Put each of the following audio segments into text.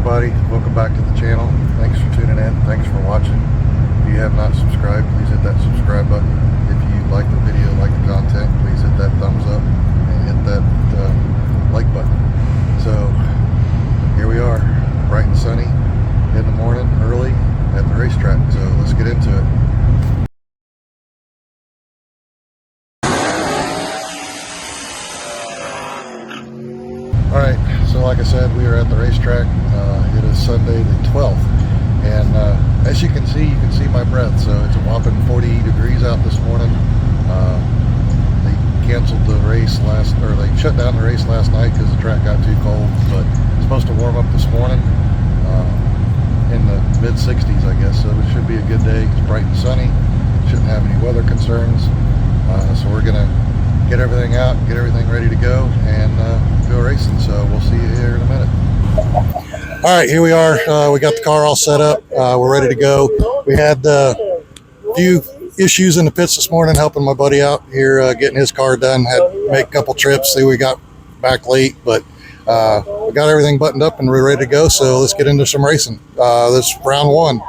everybody, welcome back to the channel. Thanks for tuning in, thanks for watching. If you have not subscribed, please hit that subscribe button. If you like the video, like the content, please hit that thumbs up and hit that like button. So here we are, bright and sunny in the morning, early at the racetrack. So let's get into it. Alright, so like I said, we are at the racetrack. It is Sunday the 12th, and as you can see my breath. So it's a whopping 40 degrees out this morning. They canceled the race they shut down the race last night because the track got too cold, but it's supposed to warm up this morning in the mid-60s, I guess, so it should be a good day. It's bright and sunny, shouldn't have any weather concerns, so we're going to get everything out, get everything ready to go, and go racing. So we'll see you here in a minute. All right, here we are. We got the car all set up. We're ready to go. We had a few issues in the pits this morning, helping my buddy out here, getting his car done. Had to make a couple trips. See, we got back late, but we got everything buttoned up and we're ready to go. So let's get into some racing. This is round one.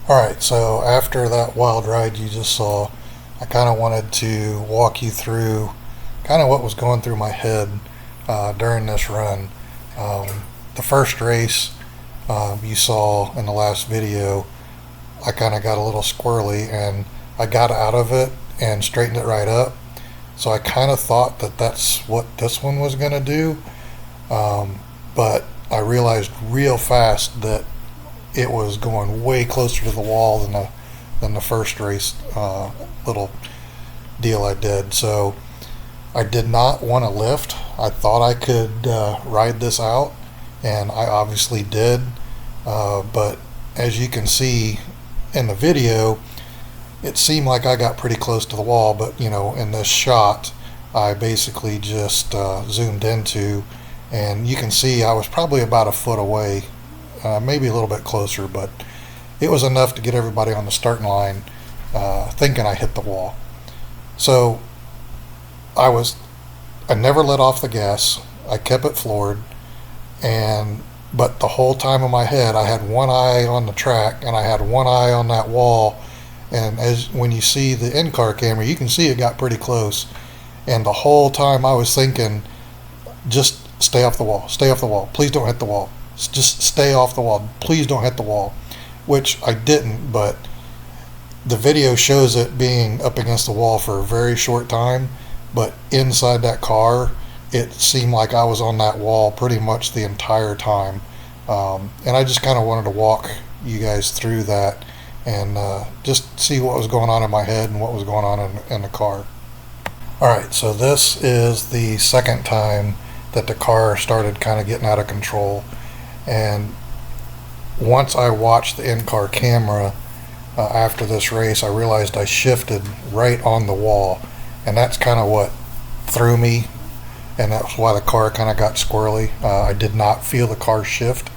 Alright, so after that wild ride you just saw, I kind of wanted to walk you through kind of what was going through my head during this run. The first race you saw in the last video, I kind of got a little squirrely and I got out of it and straightened it right up. So I kind of thought that that's what this one was going to do, but I realized real fast that it was going way closer to the wall than the first race little deal I did. So I did not want to lift. I thought I could ride this out, and I obviously did, but as you can see in the video, it seemed like I got pretty close to the wall, but you know, in this shot I basically just zoomed into, and you can see I was probably about a foot away, maybe a little bit closer, but it was enough to get everybody on the starting line thinking I hit the wall. So I never let off the gas. I kept it floored, but the whole time in my head I had one eye on the track and I had one eye on that wall, and when you see the in-car camera you can see it got pretty close, and the whole time I was thinking, just stay off the wall, please don't hit the wall. Just stay off the wall, please don't hit the wall, which I didn't, but the video shows it being up against the wall for a very short time, but inside that car it seemed like I was on that wall pretty much the entire time, and I just kind of wanted to walk you guys through that and just see what was going on in my head and what was going on in the car. Alright, so this is the second time that the car started kind of getting out of control. And once I watched the in-car camera after this race, I realized I shifted right on the wall, and that's kind of what threw me, and that's why the car kind of got squirrely. I did not feel the car shift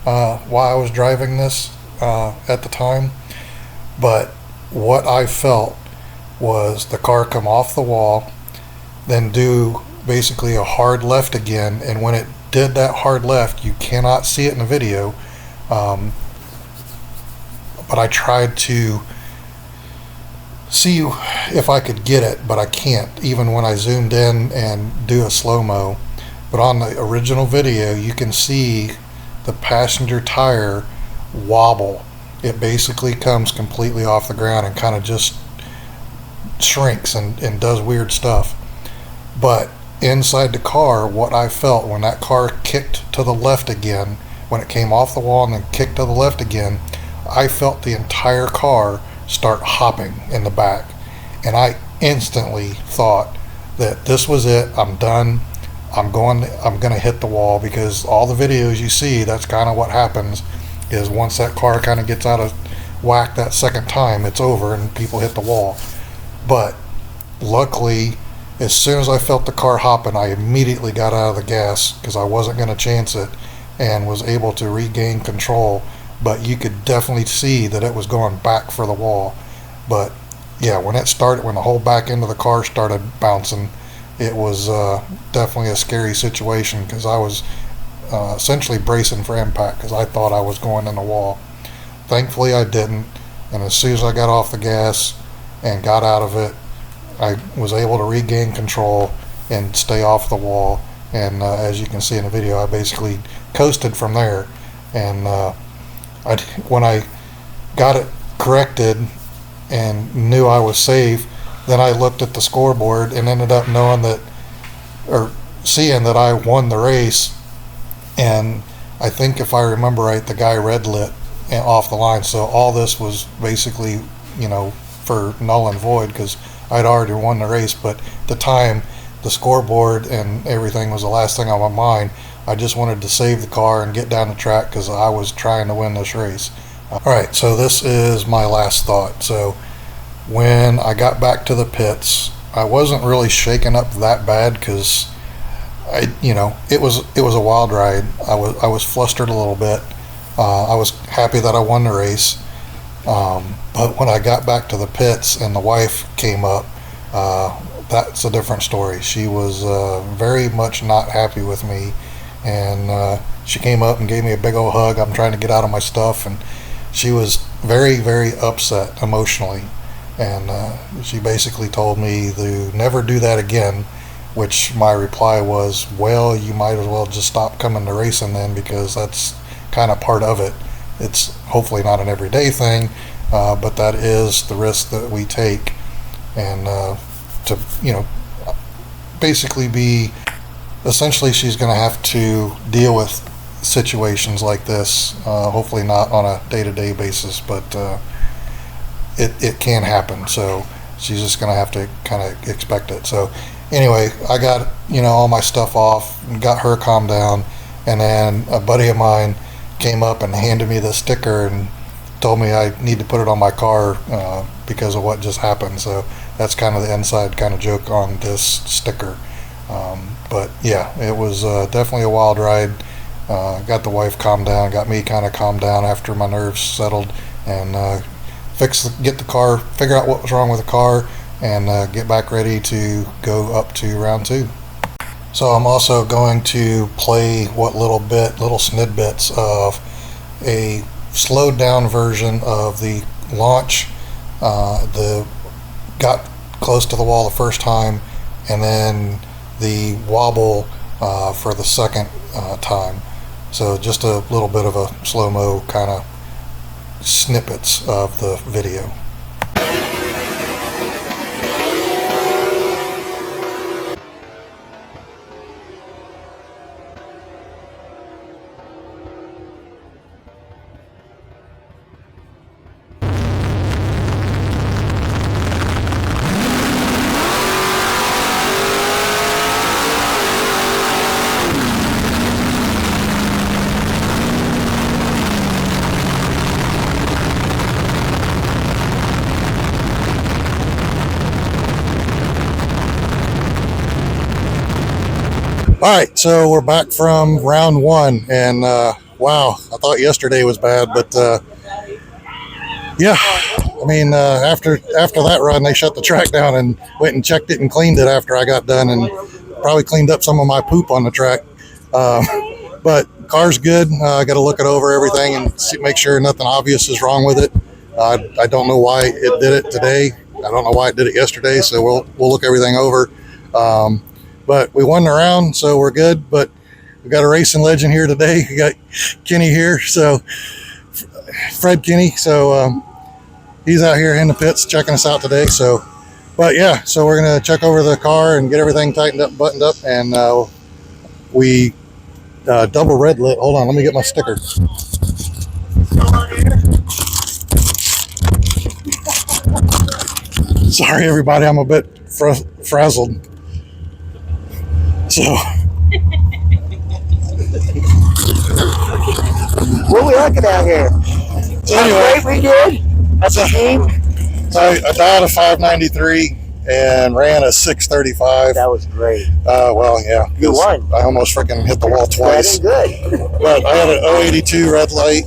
while I was driving this at the time, but what I felt was the car come off the wall, then do basically a hard left again, and when it did that hard left, you cannot see it in the video, but I tried to see if I could get it, but I can't even when I zoomed in and do a slow-mo. But on the original video you can see the passenger tire wobble. It basically comes completely off the ground and kind of just shrinks and does weird stuff. But inside the car, what I felt when that car kicked to the left again, when it came off the wall and then kicked to the left again, I felt the entire car start hopping in the back, and I instantly thought that this was it. I'm done. I'm gonna hit the wall, because all the videos you see, that's kind of what happens, is once that car kind of gets out of whack that second time, it's over and people hit the wall. But luckily, as soon as I felt the car hopping, I immediately got out of the gas because I wasn't going to chance it, and was able to regain control. But you could definitely see that it was going back for the wall. But yeah, when the whole back end of the car started bouncing, it was definitely a scary situation because I was essentially bracing for impact because I thought I was going in the wall. Thankfully, I didn't, and as soon as I got off the gas and got out of it, I was able to regain control and stay off the wall. And as you can see in the video, I basically coasted from there. And when I got it corrected and knew I was safe, then I looked at the scoreboard and ended up seeing that I won the race. And I think if I remember right, the guy red lit off the line. So all this was basically, for null and void because I'd already won the race. But at the time, the scoreboard and everything was the last thing on my mind. I just wanted to save the car and get down the track because I was trying to win this race. All right, so this is my last thought. So when I got back to the pits, I wasn't really shaken up that bad because it was a wild ride. I was flustered a little bit. I was happy that I won the race. But when I got back to the pits and the wife came up, that's a different story. She was very much not happy with me, and she came up and gave me a big old hug. I'm trying to get out of my stuff, and she was very, very upset emotionally. And she basically told me to never do that again, which my reply was, well, you might as well just stop coming to racing then, because that's kind of part of it. It's hopefully not an everyday thing, but that is the risk that we take. And to basically essentially she's going to have to deal with situations like this, hopefully not on a day-to-day basis, but it can happen. So she's just going to have to kind of expect it. So anyway, I got all my stuff off and got her calmed down, and then a buddy of mine came up and handed me the sticker and told me I need to put it on my car because of what just happened. So that's kind of the inside kind of joke on this sticker. But yeah, it was definitely a wild ride. Got the wife calmed down, got me kind of calmed down after my nerves settled, and get the car, figure out what was wrong with the car, and get back ready to go up to round 2. So I'm also going to play little snippets of a slowed down version of the launch. Got close to the wall the first time, and then the wobble for the second time. So just a little bit of a slow-mo kind of snippets of the video. All right, so we're back from round 1, and wow, I thought yesterday was bad, but yeah, I mean, after that run, they shut the track down and went and checked it and cleaned it after I got done, and probably cleaned up some of my poop on the track. But car's good. I got to look it over everything and make sure nothing obvious is wrong with it. I don't know why it did it today. I don't know why it did it yesterday. So we'll look everything over. But we won the round, so we're good. But we've got a racing legend here today. We got Kenny here, so Fred Kenny. So he's out here in the pits checking us out today. So, but yeah, so we're gonna check over the car and get everything tightened up, buttoned up, and we double red lit. Hold on, let me get my sticker. Sorry, everybody, I'm a bit frazzled. So, what we looking at here? Anyway, we did. At the game? I dialed a 593 and ran a 635. That was great. Well, yeah. You won. I almost freaking hit the wall twice. Good. But I had an 082 red light,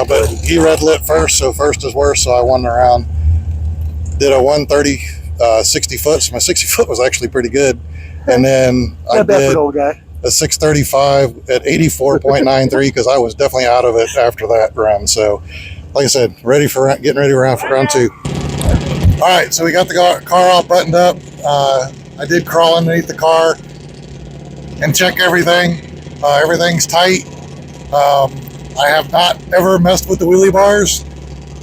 but he red lit first, so first is worst, so I won the round. Did a 130 60 foot, so my 60 foot was actually pretty good. And then I did a 635 at 84.93 because I was definitely out of it after that run. So, like I said, getting ready for round two. All right, so we got the car all buttoned up. I did crawl underneath the car and check everything. Everything's tight. I have not ever messed with the wheelie bars,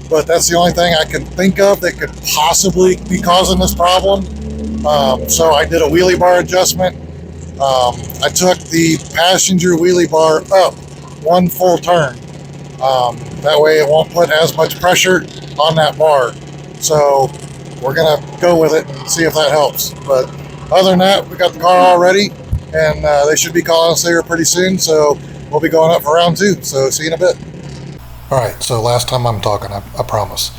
but that's the only thing I can think of that could possibly be causing this problem. So I did a wheelie bar adjustment. I took the passenger wheelie bar up one full turn. That way it won't put as much pressure on that bar. So we're gonna go with it and see if that helps. But other than that, we got the car all ready, and they should be calling us here pretty soon. So we'll be going up for round two. So see you in a bit. All right, so last time I'm talking, I promise.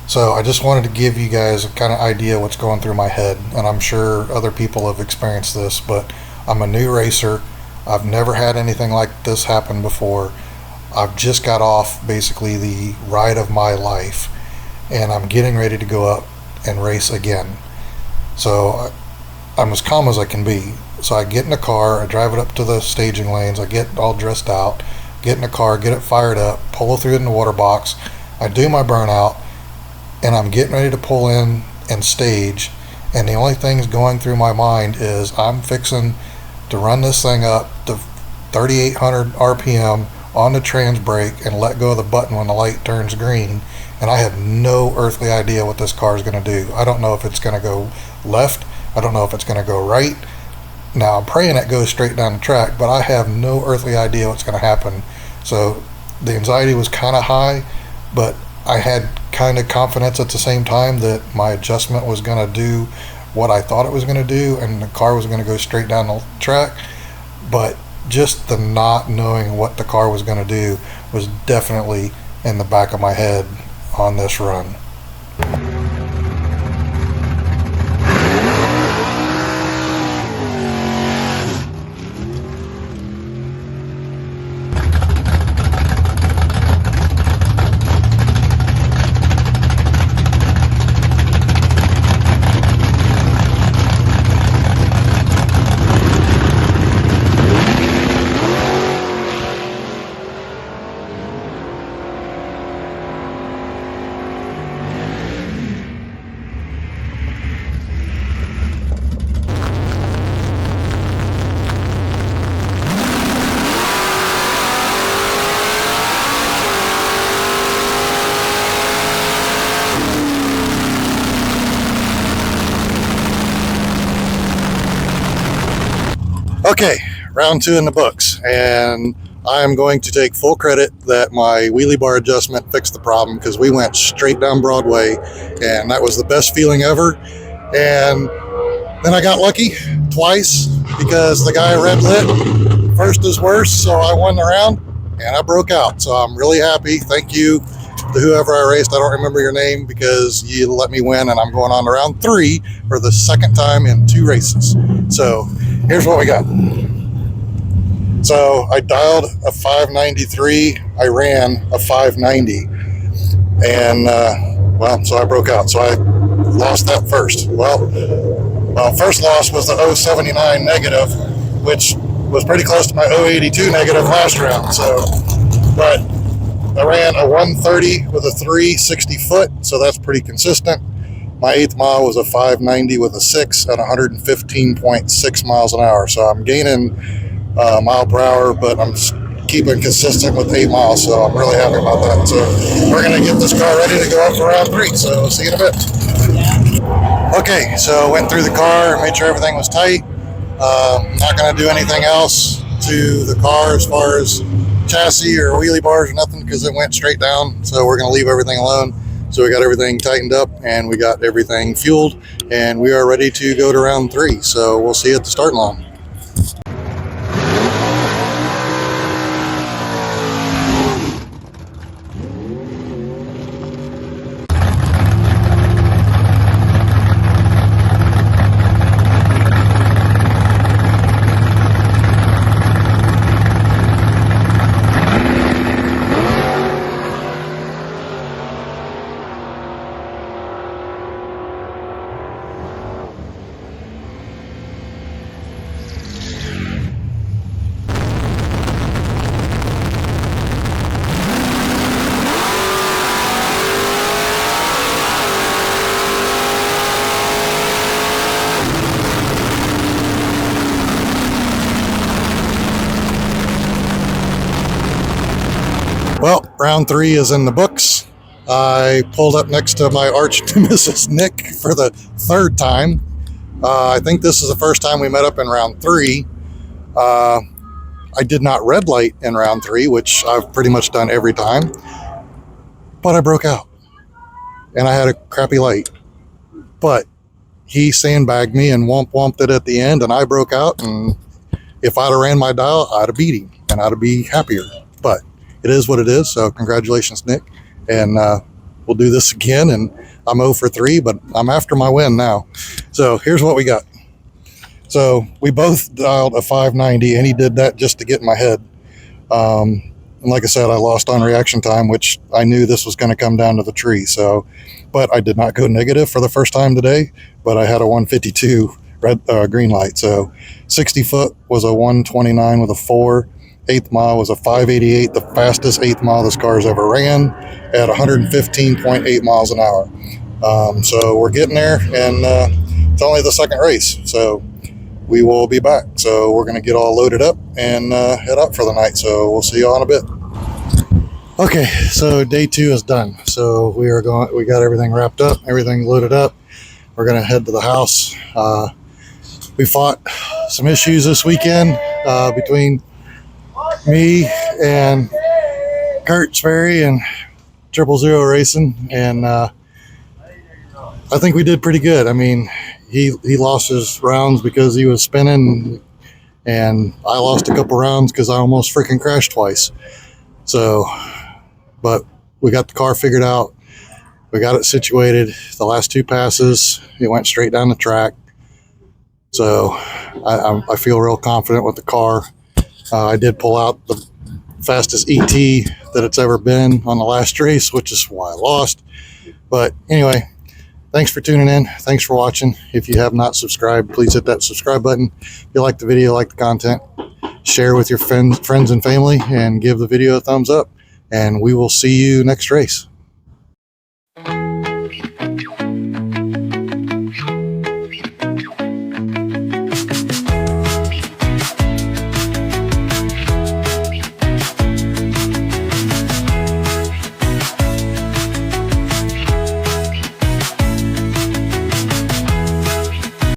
So I just wanted to give you guys a kind of idea what's going through my head, and I'm sure other people have experienced this, but I'm a new racer. I've never had anything like this happen before. I've just got off basically the ride of my life, and I'm getting ready to go up and race again. So I'm as calm as I can be. So I get in the car, I drive it up to the staging lanes, I get all dressed out, get in the car, get it fired up, pull through in the water box, I do my burnout, and I'm getting ready to pull in and stage, and the only things going through my mind is I'm fixing to run this thing up to 3,800 RPM on the trans brake and let go of the button when the light turns green, and I have no earthly idea what this car is going to do. I don't know if it's going to go left, I don't know if it's going to go right. Now I'm praying it goes straight down the track, but I have no earthly idea what's going to happen. So the anxiety was kind of high, but I had kind of confidence at the same time that my adjustment was going to do what I thought it was going to do, and the car was going to go straight down the track. But just the not knowing what the car was going to do was definitely in the back of my head on this run. Okay, round two in the books, and I am going to take full credit that my wheelie bar adjustment fixed the problem, because we went straight down Broadway, and that was the best feeling ever. And then I got lucky twice because the guy red lit first is worst, so I won the round and I broke out. So I'm really happy. Thank you to whoever I raced. I don't remember your name, because you let me win, and I'm going on to round three for the second time in 2 races. So here's what we got. So I dialed a 593, I ran a 590, and so I broke out. So I lost that first. Well, first loss was the 079 negative, which was pretty close to my 082 negative last round. So, but I ran a 130 with a 360 foot, so that's pretty consistent. My 8th mile was a 590 with a 6 at 115.6 miles an hour. So I'm gaining mile per hour, but I'm keeping consistent with 8 miles. So I'm really happy about that. So we're going to get this car ready to go up for round 3. So see you in a bit. Okay, so went through the car, made sure everything was tight. Not going to do anything else to the car as far as chassis or wheelie bars or nothing, because it went straight down. So we're going to leave everything alone. So we got everything tightened up, and we got everything fueled, and we are ready to go to round 3. So we'll see you at the starting line. round 3 is in the books. I pulled up next to my arch nemesis Nick for the 3rd time. I think this is the first time we met up in round 3. I did not red light in round 3, which I've pretty much done every time, but I broke out and I had a crappy light. But he sandbagged me and whomped it at the end, and I broke out, and if I'd have ran my dial, I'd have beat him and I'd be happier. But it is what it is, so congratulations, Nick. And we'll do this again, and I'm 0 for 3, but I'm after my win now. So here's what we got. So we both dialed a 590, and he did that just to get in my head. And like I said, I lost on reaction time, which I knew this was going to come down to the tree. So, but I did not go negative for the first time today, but I had a 152 green light. So 60 foot was a 129 with a 4. 8th mile was a 588, the fastest 8th mile this car's ever ran, at 115.8 miles an hour. So we're getting there, and it's only the 2nd race. So we will be back. So we're going to get all loaded up and head up for the night. So we'll see you all in a bit. Okay, so day 2 is done. So we got everything wrapped up, everything loaded up. We're going to head to the house. We fought some issues this weekend between me and Kurt Sperry and 000 Racing, and I think we did pretty good. I mean, he lost his rounds because he was spinning, and I lost a couple rounds because I almost freaking crashed twice. So, but we got the car figured out. We got it situated. The last 2 passes, it went straight down the track. So I feel real confident with the car. I did pull out the fastest ET that it's ever been on the last race, which is why I lost. But anyway, thanks for tuning in. Thanks for watching. If you have not subscribed, please hit that subscribe button. If you like the video, like the content, share with your friends and family, and give the video a thumbs up. And we will see you next race.